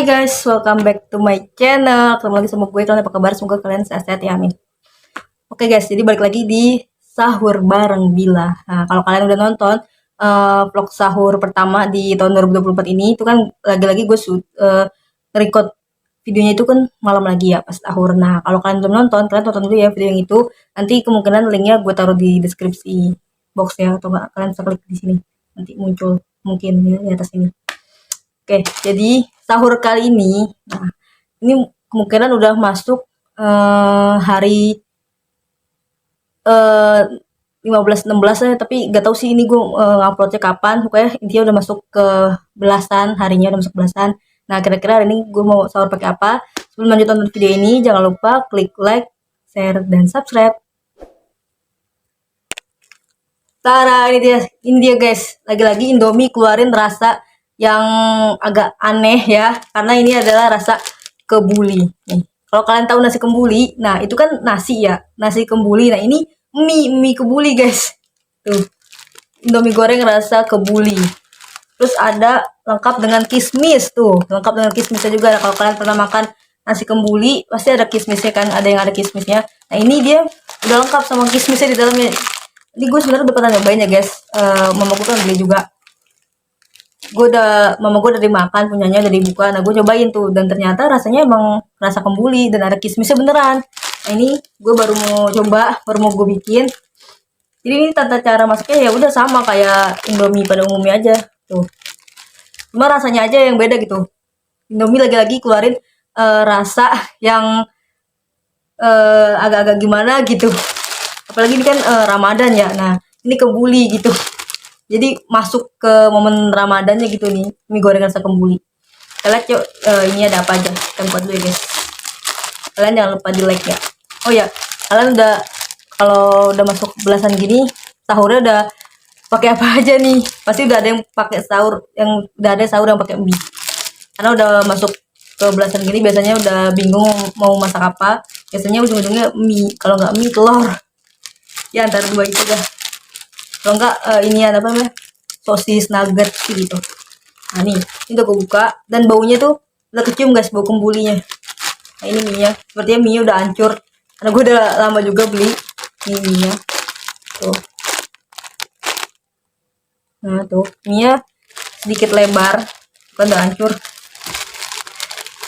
Hai guys, welcome back to my channel. Ketemu lagi sama gue, kalian apa kabar? Semoga kalian sehat-sehat ya, amin. Oke guys, jadi balik lagi di sahur bareng Bila. Nah, kalau kalian udah nonton vlog sahur pertama di tahun 2024 ini, itu kan lagi-lagi gue record videonya itu kan malam lagi ya, pas sahur. Nah, kalau kalian belum nonton, kalian tonton dulu ya video yang itu. Nanti kemungkinan linknya gue taruh di deskripsi box ya, atau nggak kalian bisa klik di sini. Nanti muncul mungkin ya di atas ini. Oke, jadi sahur kali ini, nah ini kemungkinan udah masuk hari 15-16 ya, tapi gak tahu sih ini gue uploadnya kapan. Pokoknya intinya udah masuk ke belasan, harinya udah masuk belasan. Nah, kira-kira hari ini gue mau sahur pakai apa? Sebelum lanjut nonton video ini, jangan lupa klik like, share, dan subscribe. Tara, ini dia guys. Lagi-lagi Indomie keluarin rasa yang agak aneh ya, karena ini adalah rasa kebuli. Nih, kalau kalian tahu nasi kembuli, nah itu kan nasi ya, nasi kembuli. Nah ini mie kebuli guys. Tuh, Indomie goreng rasa kebuli. Terus ada lengkap dengan kismis tuh, lengkap dengan kismisnya juga. Nah, kalau kalian pernah makan nasi kembuli, pasti ada kismisnya kan, ada yang ada kismisnya. Nah ini dia udah lengkap sama kismisnya di dalamnya. Ini gue sebenarnya udah pernah nyobain ya guys. Mama gue kan beli juga. Mama gue udah dimakan punyanya, udah dibuka. Nah gue cobain tuh, dan ternyata rasanya emang rasa kembuli dan ada kismisnya beneran. Nah ini gue baru mau coba, baru mau gue bikin. Jadi ini tata cara masaknya ya udah sama kayak Indomie pada umumnya aja tuh, cuma rasanya aja yang beda gitu. Indomie lagi-lagi keluarin rasa yang agak-agak gimana gitu, apalagi ini kan Ramadan ya. Nah ini kebuli gitu, jadi masuk ke momen Ramadannya gitu nih, mie goreng rasa kembuli. Kita lihat yuk ini ada apa aja. Kita buka dulu ya guys. Kalian jangan lupa di like ya. Oh ya, kalian udah, kalau udah masuk belasan gini, sahurnya udah pakai apa aja nih? Pasti udah ada yang pakai sahur, yang udah ada sahur yang pakai mie. Karena udah masuk ke belasan gini, biasanya udah bingung mau masak apa. Biasanya ujung-ujungnya mie. Kalau nggak mie, telur. Ya antara dua itu dah. Kalau enggak ini apa namanya, sosis nugget gitu. Nah ini udah gue buka, dan baunya tuh udah kecium guys, bau kembulinya. Nah ini mie nya, sepertinya mie nya udah hancur karena gue udah lama juga beli ini mie nya tuh. Nah tuh mie nya sedikit lebar, kan udah hancur,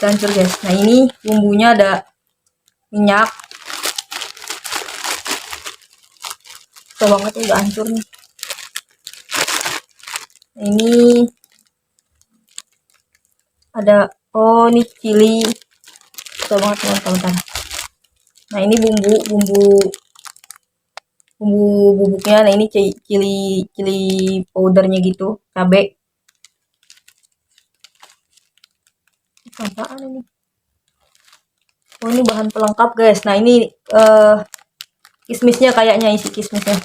guys. Nah ini bumbunya ada minyak, susah banget ya, udah hancur nih. Ini ada, oh ini cili, susah banget teman-teman. Nah ini bumbu bubuknya. Nah ini cili powdernya gitu, cabe. Apaan ini? Oh ini bahan pelengkap guys. Nah ini kismisnya, kayaknya isi kismisnya.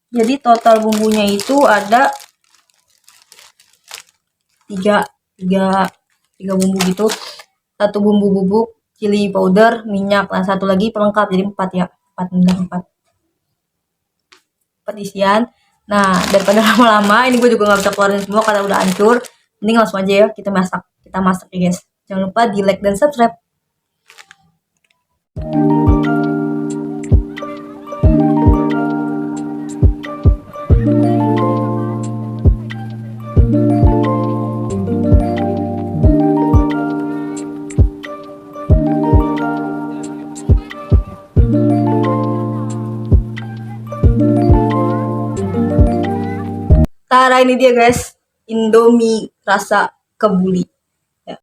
Jadi total bumbunya itu ada tiga bumbu gitu. Satu bumbu bubuk, cili powder, minyak. Nah satu lagi pelengkap, jadi 4 ya, 4 isian. Nah daripada lama-lama, ini gue juga nggak bisa keluarin semua karena udah hancur. Mending langsung aja ya kita masak ya guys. Jangan lupa di like dan subscribe. Tara, ini dia guys, Indomie rasa kebuli. Ya.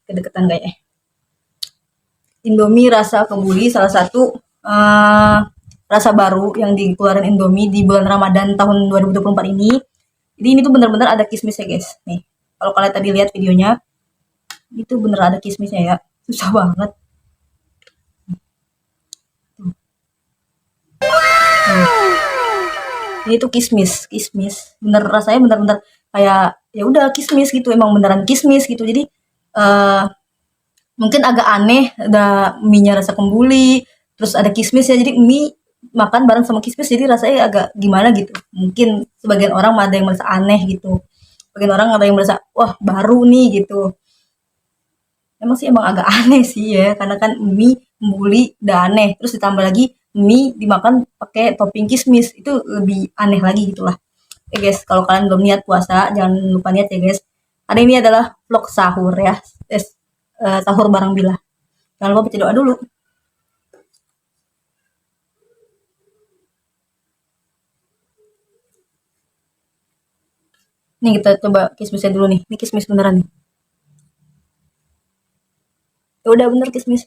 Kedeketan gak ya? Indomie rasa kebuli, salah satu rasa baru yang dikeluarin Indomie di bulan Ramadan tahun 2024 ini. Jadi ini tuh bener-bener ada kismisnya guys. Nih, kalau kalian tadi lihat videonya, itu bener ada kismisnya ya. Susah banget. Ini tuh kismis, kismis. Bener rasanya bener-bener kayak ya udah kismis gitu, emang beneran kismis gitu. Jadi eh mungkin agak aneh, ada mie-nya rasa kembuli, terus ada kismis ya. Jadi mie makan bareng sama kismis jadi rasanya agak gimana gitu. Mungkin sebagian orang ada yang merasa aneh gitu. Sebagian orang ada yang merasa wah baru nih gitu. Emang sih emang agak aneh sih ya, karena kan mie, kembuli, udah aneh. Terus ditambah lagi mie dimakan pakai topping kismis, itu lebih aneh lagi gitulah. Oke guys, kalau kalian belum niat puasa, jangan lupa niat ya guys. Hari ini adalah vlog sahur ya, sahur bareng Bila. Jangan lupa baca doa dulu. Nih kita coba kismisnya dulu nih. Ini kismis beneran nih. Ya udah bener kismis.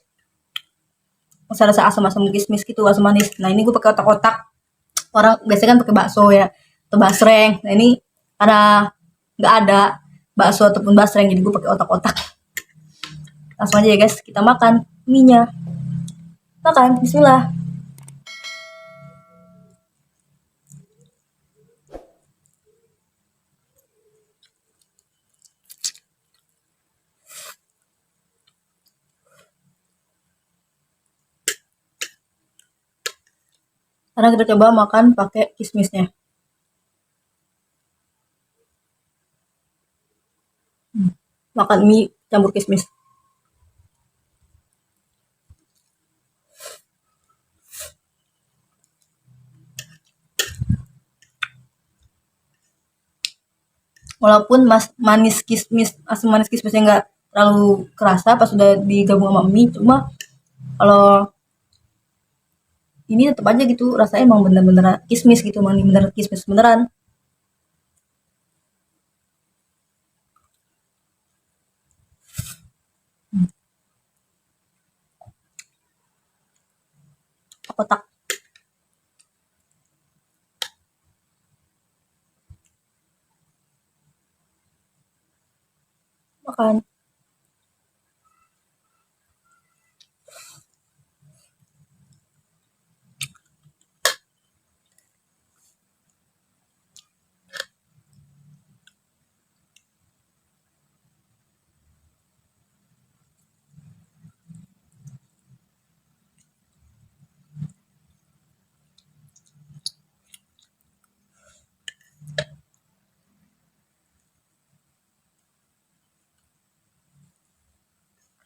Rasa-rasa asam-asam kismis gitu, asam manis. Nah ini gue pakai otak-otak. Orang biasanya kan pakai bakso ya, atau basreng. Nah ini karena nggak ada bakso ataupun basreng, jadi gue pakai otak-otak. Langsung aja ya guys, kita makan mie-nya. Makan, bismillah. Karena kita coba makan pakai kismisnya. Makan mie campur kismis. Walaupun manis kismis, asam manis kismisnya nggak terlalu kerasa pas sudah digabung sama mie, cuma kalau ini tetap aja gitu rasanya emang bener-bener kismis gitu, emang bener kismis beneran. Kotak makan.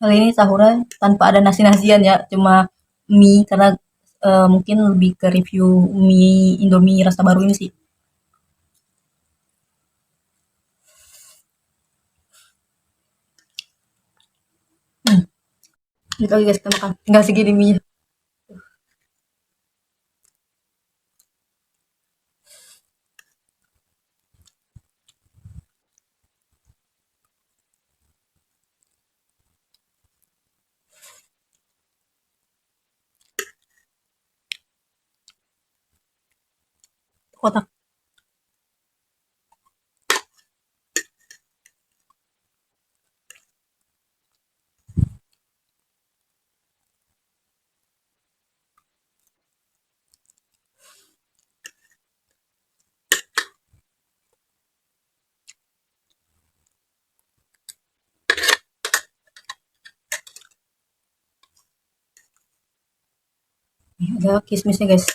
Kali ini sahurnya tanpa ada nasi-nasian ya, cuma mie karena mungkin lebih ke review mie Indomie rasa baru ini sih. Hmm, gitu lagi guys kita makan. Tinggal segini mie. Kotak. Nih, ada kismisnya guys.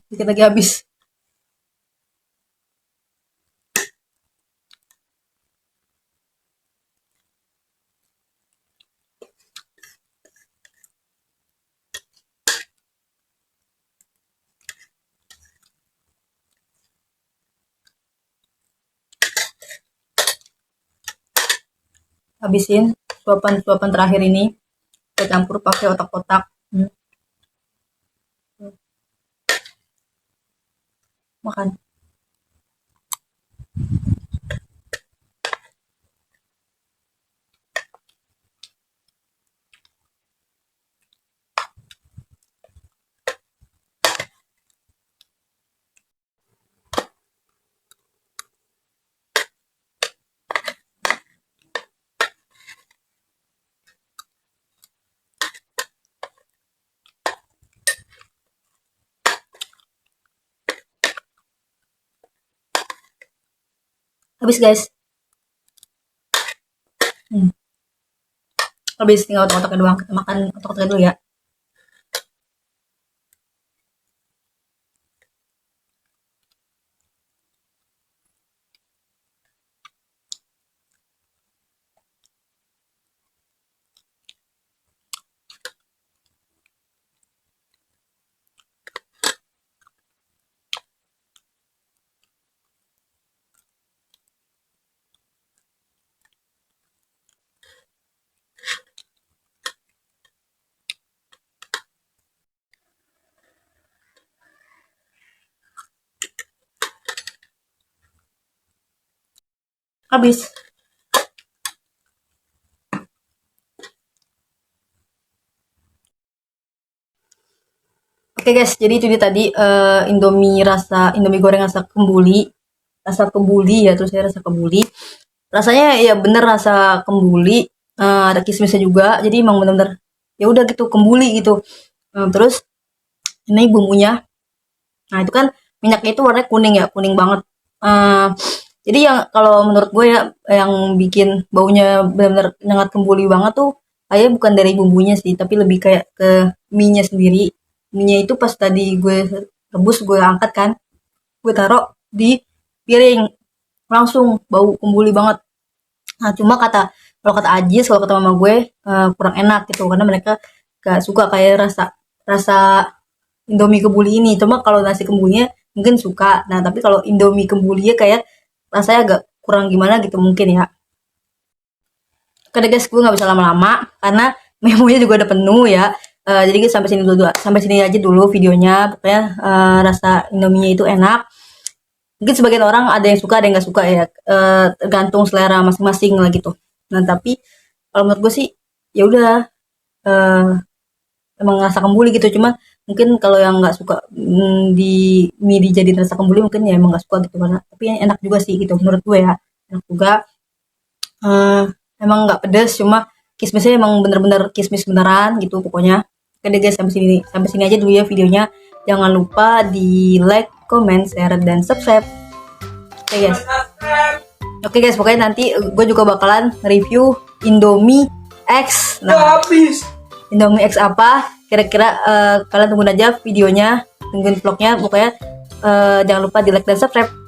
Dikit lagi habis. Habisin suapan-suapan terakhir ini kita campur pakai otak-otak. Makan. Habis guys. Habis tinggal otak-otaknya doang. Kita makan otak-otaknya dulu ya. Habis. Oke guys, jadi itu dia tadi Indomie goreng rasa kembuli. Rasa kembuli ya, terus saya rasa kembuli. Rasanya ya bener rasa kembuli, ada kismisnya juga. Jadi emang bener-bener ya udah gitu kembuli gitu. Terus ini bumbunya. Nah, itu kan minyaknya itu warnanya kuning ya, kuning banget. Eh, jadi yang kalau menurut gue ya yang bikin baunya benar-benar nyengat kembuli banget tuh kayak bukan dari bumbunya sih, tapi lebih kayak ke mie-nya sendiri. Mie-nya itu pas tadi gue rebus, gue angkat kan, gue taruh di piring, langsung bau kembuli banget. Nah, cuma kalau kata Ajis, kalau kata mama gue kurang enak gitu karena mereka gak suka kayak rasa rasa Indomie kembuli ini. Cuma kalau nasi kembulinya mungkin suka. Nah, tapi kalau Indomie kembulinya kayak rasanya agak kurang gimana gitu mungkin ya. Oke deh guys, gue nggak bisa lama-lama karena memonya juga udah penuh ya. Jadi guys, sampai sini aja dulu videonya. Pokoknya rasa Indomie itu enak. Mungkin sebagian orang ada yang suka, ada yang nggak suka ya. Tergantung selera masing-masing lah gitu. Nah, tapi kalau menurut gue sih ya udah, eh, emang rasa kembuli gitu. Cuma mungkin kalau yang nggak suka di mie dijadiin rasa kembuli mungkin ya emang nggak suka gitu karena tapi yang enak juga sih gitu menurut gue ya, enak juga. eh, Emang nggak pedes, cuma kismisnya emang bener-bener kismis beneran gitu pokoknya. Oke deh guys, sampai sini aja dulu ya videonya. Jangan lupa di like, comment, share, dan subscribe. Oke guys. Oke guys, pokoknya nanti gue juga bakalan review Indomie X. Nah, Indomie X apa? Kira-kira kalian tungguin aja videonya, tungguin vlognya. Pokoknya jangan lupa di like dan subscribe.